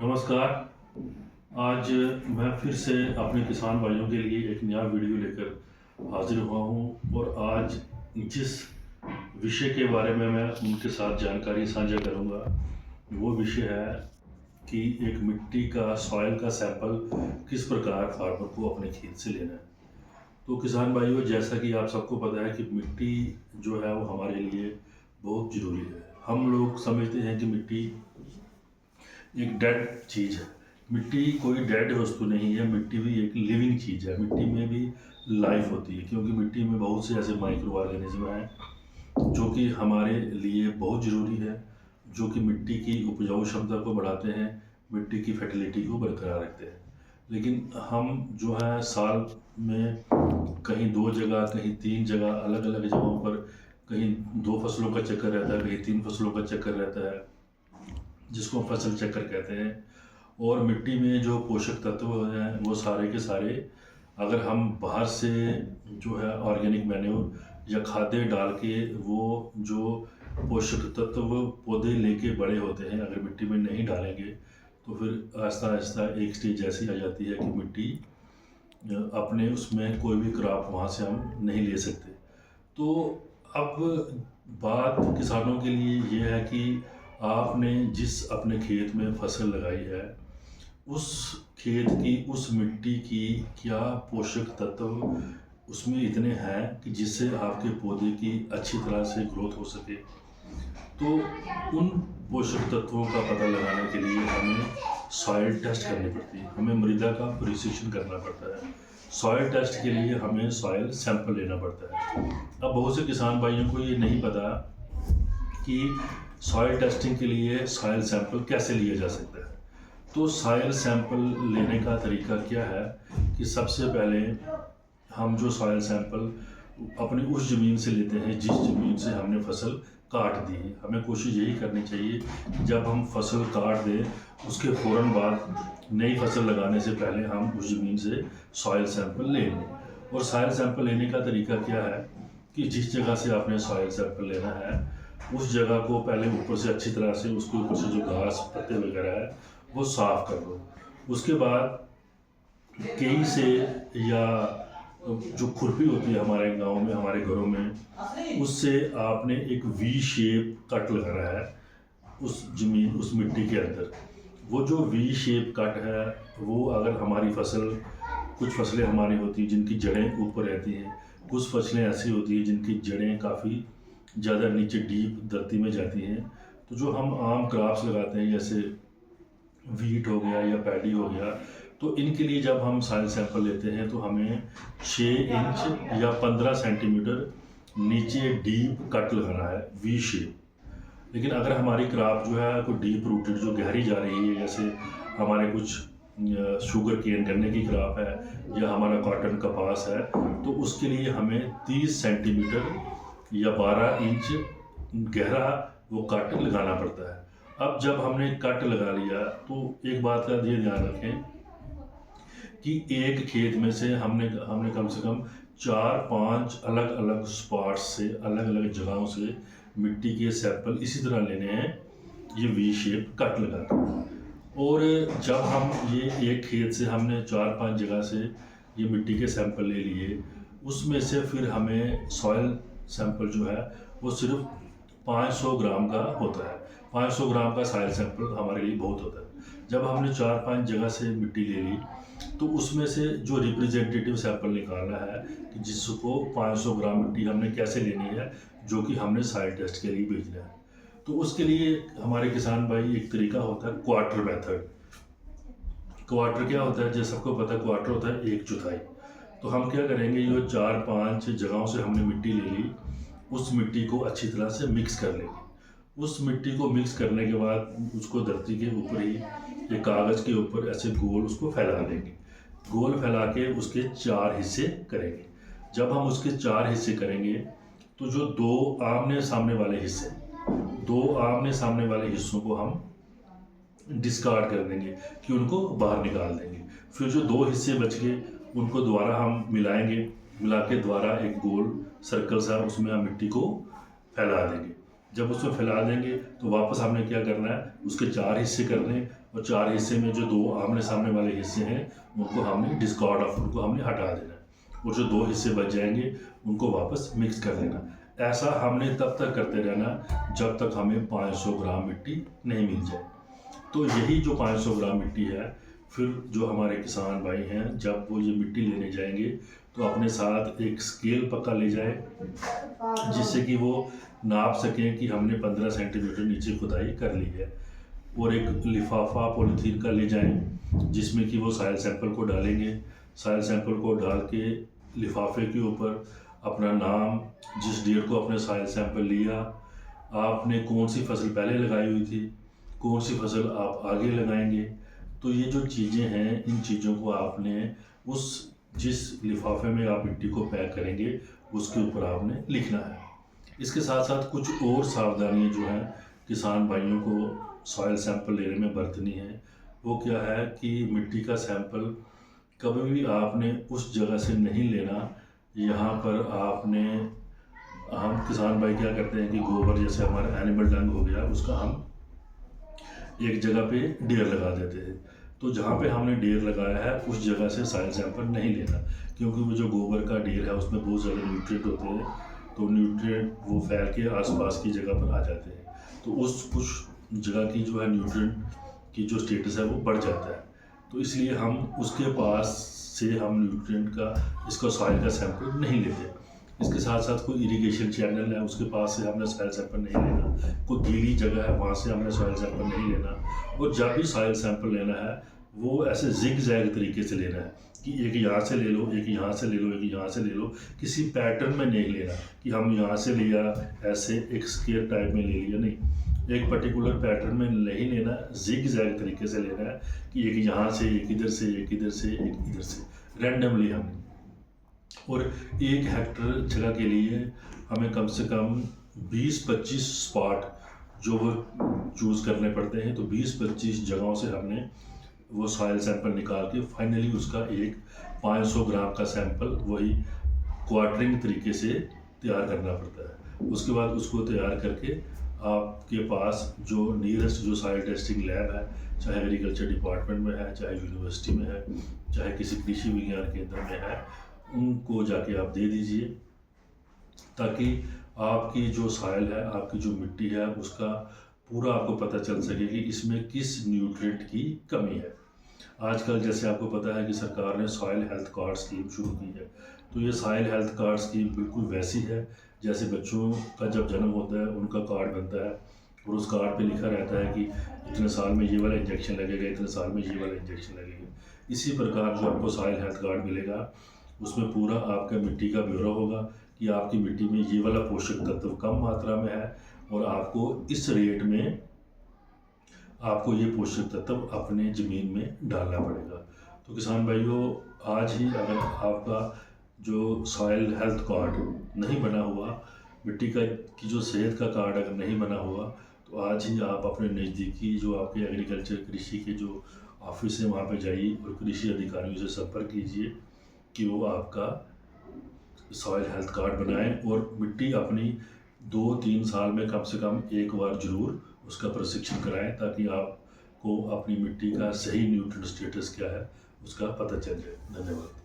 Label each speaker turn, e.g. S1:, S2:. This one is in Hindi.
S1: नमस्कार। आज मैं फिर से अपने किसान भाइयों के लिए एक नया वीडियो लेकर हाजिर हुआ हूँ और आज जिस विषय के बारे में मैं उनके साथ जानकारी साझा करूँगा वो विषय है कि एक मिट्टी का सॉइल का सैंपल किस प्रकार फार्मर को अपने खेत से लेना है। तो किसान भाइयों, जैसा कि आप सबको पता है कि मिट्टी जो है वो हमारे लिए बहुत ज़रूरी है। हम लोग समझते हैं कि मिट्टी एक डेड चीज़ है। मिट्टी कोई डेड वस्तु नहीं है, मिट्टी भी एक लिविंग चीज़ है। मिट्टी में भी लाइफ होती है, क्योंकि मिट्टी में बहुत से ऐसे माइक्रो ऑर्गेनिज्म हैं जो कि हमारे लिए बहुत ज़रूरी है, जो कि मिट्टी की उपजाऊ क्षमता को बढ़ाते हैं, मिट्टी की फर्टिलिटी को बरकरार रखते हैं। लेकिन हम जो है साल में कहीं 2 जगह, कहीं 3 जगह, अलग अलग जगहों पर कहीं 2 फसलों का चक्कर रहता है, कहीं 3 फसलों का चक्कर रहता है, जिसको फसल चक्कर कहते हैं। और मिट्टी में जो पोषक तत्व हैं वो सारे के सारे, अगर हम बाहर से जो है ऑर्गेनिक मैन्योर या खाद्य डाल के वो जो पोषक तत्व पौधे लेके बड़े होते हैं, अगर मिट्टी में नहीं डालेंगे तो फिर आहिस्ता आहिस्ता एक स्टेज ऐसी आ जाती है कि मिट्टी अपने उसमें कोई भी क्रॉप वहाँ से हम नहीं ले सकते। तो अब बात किसानों के लिए ये है कि आपने जिस अपने खेत में फसल लगाई है, उस खेत की, उस मिट्टी की क्या पोषक तत्व उसमें इतने हैं कि जिससे आपके पौधे की अच्छी तरह से ग्रोथ हो सके। तो उन पोषक तत्वों का पता लगाने के लिए हमें सॉइल टेस्ट करनी पड़ती है, हमें मृदा का परीक्षण करना पड़ता है। सॉइल टेस्ट के लिए हमें सॉइल सैंपल लेना पड़ता है। अब बहुत से किसान भाइयों को ये नहीं पता कि सॉइल टेस्टिंग के लिए सॉइल सैंपल कैसे लिया जा सकता है। तो सॉइल सैंपल लेने का तरीका क्या है कि सबसे पहले हम जो सॉइल सैंपल अपनी उस ज़मीन से लेते हैं जिस ज़मीन से हमने फसल काट दी है। हमें कोशिश यही करनी चाहिए कि जब हम फसल काट दें उसके फ़ौरन बाद नई फसल लगाने से पहले हम उस ज़मीन से सॉइल सैंपल ले लें। और सॉइल सैंपल लेने का तरीका क्या है कि जिस जगह से आपने सॉइल सैंपल लेना है उस जगह को पहले ऊपर से अच्छी तरह से, उसके ऊपर से जो घास पत्ते वगैरह है वो साफ़ कर दो। उसके बाद केई से या जो खुरपी होती है हमारे गांव में, हमारे घरों में, उससे आपने एक वी शेप कट लगाना है उस ज़मीन, उस मिट्टी के अंदर। वो जो वी शेप कट है वो, अगर हमारी फसल, कुछ फसलें हमारी होती हैं जिनकी जड़ें ऊपर रहती हैं, कुछ फसलें ऐसी होती हैं जिनकी जड़ें काफ़ी ज़्यादा नीचे डीप धरती में जाती हैं। तो जो हम आम क्रॉप्स लगाते हैं जैसे वीट हो गया या पैडी हो गया, तो इनके लिए जब हम सॉइल सैंपल लेते हैं तो हमें 6 इंच या 15 सेंटीमीटर नीचे डीप कट लगाना है, वी शेप। लेकिन अगर हमारी क्रॉप जो है कोई डीप रूटेड, जो गहरी जा रही है, जैसे हमारे कुछ शुगर केन गन्ने की क्रॉप है या हमारा कॉटन कपास है, तो उसके लिए हमें 30 सेंटीमीटर या 12 इंच गहरा वो कट लगाना पड़ता है। अब जब हमने कट लगा लिया तो एक बात का ये ध्यान रखें कि एक खेत में से हमने कम से कम 4-5 अलग अलग स्पॉट्स से, अलग अलग जगहों से मिट्टी के सैंपल इसी तरह लेने हैं, ये वी शेप कट लगा कर। और जब हम ये एक खेत से हमने 4-5 जगह से ये मिट्टी के सैंपल ले लिए, उसमें से फिर हमें सॉइल सैंपल जो है वो सिर्फ 500 ग्राम का होता है। 500 ग्राम का सॉइल सैंपल हमारे लिए बहुत होता है। जब हमने 4-5 जगह से मिट्टी ले ली तो उसमें से जो रिप्रेजेंटेटिव सैंपल निकालना है कि जिसको 500 ग्राम मिट्टी हमने कैसे लेनी है, जो कि हमने सॉइल टेस्ट के लिए भेजना है। तो उसके लिए हमारे किसान भाई एक तरीका होता है क्वार्टर मेथड। क्वार्टर क्या होता है, जैसे सबको पता है, क्वार्टर होता है 1/4। तो हम क्या करेंगे, जो 4-5 जगहों से हमने मिट्टी ले ली, उस मिट्टी को अच्छी तरह से मिक्स कर लेंगे। उस मिट्टी को मिक्स करने के बाद उसको धरती के ऊपर ही, एक कागज़ के ऊपर ऐसे गोल उसको फैला देंगे। गोल फैला के उसके 4 हिस्से करेंगे। जब हम उसके 4 हिस्से करेंगे तो जो 2 आमने सामने वाले हिस्से, 2 आमने सामने वाले हिस्सों को हम डिस्कार्ड कर देंगे, कि उनको बाहर निकाल देंगे। फिर जो 2 हिस्से बच गए उनको दोबारा हम मिलाएंगे, मिला के दोबारा एक गोल सर्कल सा उसमें हम मिट्टी को फैला देंगे। जब उसमें फैला देंगे तो वापस हमने क्या करना है, उसके 4 हिस्से करने, और 4 हिस्से में जो 2 आमने सामने वाले हिस्से हैं उनको हमने डिस्कार्ड ऑफ, उनको हमने हटा देना है, और जो 2 हिस्से बच जाएंगे उनको वापस मिक्स कर देना। ऐसा हमने तब तक करते रहना जब तक हमें 500 ग्राम मिट्टी नहीं मिल जाए। तो यही जो 500 ग्राम मिट्टी है, फिर जो हमारे किसान भाई हैं जब वो ये मिट्टी लेने जाएंगे तो अपने साथ एक स्केल पक्का ले जाए, जिससे कि वो नाप सकें कि हमने 15 सेंटीमीटर नीचे खुदाई कर ली है। और एक लिफाफा पॉलीथीन का ले जाएं जिसमें कि वो सॉइल सैंपल को डालेंगे। सॉइल सैंपल को डाल के लिफाफे के ऊपर अपना नाम, जिस डेट को अपने सॉइल सैंपल लिया, आपने कौन सी फसल पहले लगाई हुई थी, कौन सी फसल आप आगे लगाएंगे, तो ये जो चीज़ें हैं इन चीज़ों को आपने उस जिस लिफाफे में आप मिट्टी को पैक करेंगे उसके ऊपर आपने लिखना है। इसके साथ साथ कुछ और सावधानियां जो हैं किसान भाइयों को सॉइल सैंपल लेने में बरतनी है। वो क्या है कि मिट्टी का सैंपल कभी भी आपने उस जगह से नहीं लेना यहाँ पर आपने, हम किसान भाई क्या करते हैं कि गोबर जैसे हमारा एनिमल डंग हो गया उसका हम एक जगह पे ढेर लगा देते हैं। तो जहाँ पे हमने ढेर लगाया है उस जगह से सॉइल सैंपल नहीं लेना, क्योंकि वो जो गोबर का ढेर है उसमें बहुत ज़्यादा न्यूट्रिएंट होते हैं, तो न्यूट्रिएंट वो फैल के आसपास की जगह पर आ जाते हैं, तो उस जगह की जो है न्यूट्रिएंट की जो स्टेटस है वो बढ़ जाता है। तो इसलिए हम उसके पास से हम न्यूट्रिएंट का इसका सॉइल का सैंपल नहीं लेते। इसके साथ साथ कोई इरिगेशन चैनल है उसके पास से हमने सॉइल सैंपल नहीं लेना, कोई गीली जगह है वहाँ से हमने सॉइल सैंपल नहीं लेना। और जब भी सॉइल सैंपल लेना है वो ऐसे जिग जैग तरीके से लेना है कि एक यहाँ से ले लो, एक यहाँ से ले लो, एक यहाँ से ले लो, किसी पैटर्न में नहीं लेना कि हम यहाँ से लिया ऐसे एक स्क्वायर टाइप में ले लिया, नहीं, एक पर्टिकुलर पैटर्न में नहीं लेना, जिग जैग तरीके से लेना है कि एक यहाँ से, एक इधर से, एक इधर से, एक इधर से, रैंडमली हमने। और 1 हेक्टर जगह के लिए हमें कम से कम 20-25 स्पॉट जो वो चूज़ करने पड़ते हैं, तो 20-25 जगहों से हमने वो सॉइल सैंपल निकाल के फाइनली उसका एक 500 ग्राम का सैंपल वही क्वार्टरिंग तरीके से तैयार करना पड़ता है। उसके बाद उसको तैयार करके आपके पास जो नियरेस्ट जो सॉइल टेस्टिंग लैब है, चाहे एग्रीकल्चर डिपार्टमेंट में है, चाहे यूनिवर्सिटी में है, चाहे किसी कृषि विज्ञान केंद्र में है, उनको जाके आप दे दीजिए, ताकि आपकी जो सॉइल है, आपकी जो मिट्टी है, उसका पूरा आपको पता चल सके कि इसमें किस न्यूट्रिएंट की कमी है। आजकल जैसे आपको पता है कि सरकार ने सॉइल हेल्थ कार्ड स्कीम शुरू की है, तो ये सॉइल हेल्थ कार्ड स्कीम बिल्कुल वैसी है जैसे बच्चों का जब जन्म होता है उनका कार्ड बनता है और उस कार्ड पे लिखा रहता है कि इतने साल में ये वाला इंजेक्शन लगेगा, इतने साल में ये वाला इंजेक्शन लगेगा। इसी प्रकार जो आपको सॉइल हेल्थ कार्ड मिलेगा उसमें पूरा आपका मिट्टी का ब्यौरा होगा कि आपकी मिट्टी में ये वाला पोषक तत्व कम मात्रा में है और आपको इस रेट में आपको ये पोषक तत्व अपने ज़मीन में डालना पड़ेगा। तो किसान भाइयों, आज ही अगर आपका जो सॉइल हेल्थ कार्ड नहीं बना हुआ, मिट्टी का की जो सेहत का कार्ड अगर नहीं बना हुआ, तो आज ही आप अपने नज़दीकी जो आपके एग्रीकल्चर कृषि के जो ऑफिस है वहाँ पे जाइए और कृषि अधिकारियों से संपर्क कीजिए कि वो आपका सॉइल हेल्थ कार्ड बनाएं और मिट्टी अपनी 2-3 साल में कम से कम एक बार ज़रूर उसका प्रशिक्षण कराएं, ताकि आपको अपनी मिट्टी का सही न्यूट्रिएंट स्टेटस क्या है उसका पता चल जाए। धन्यवाद।